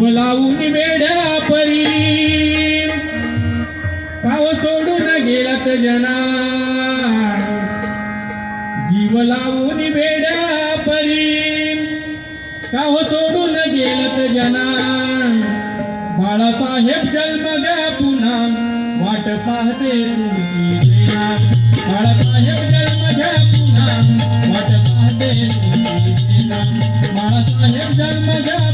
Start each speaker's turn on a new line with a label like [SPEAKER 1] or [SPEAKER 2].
[SPEAKER 1] जीव लावून वेड्या परी काव सोडून गेलात जना जीव लावून वेड्या परी काव सोडून गेलात जना बाळासाहेब जन्म घ्या पुन्हा वाट पाहते तुमची सेना बाळासाहेब जन्म घ्या पुन्हा वाट पाहते तुमची सेना बाळासाहेब जन्म घ्या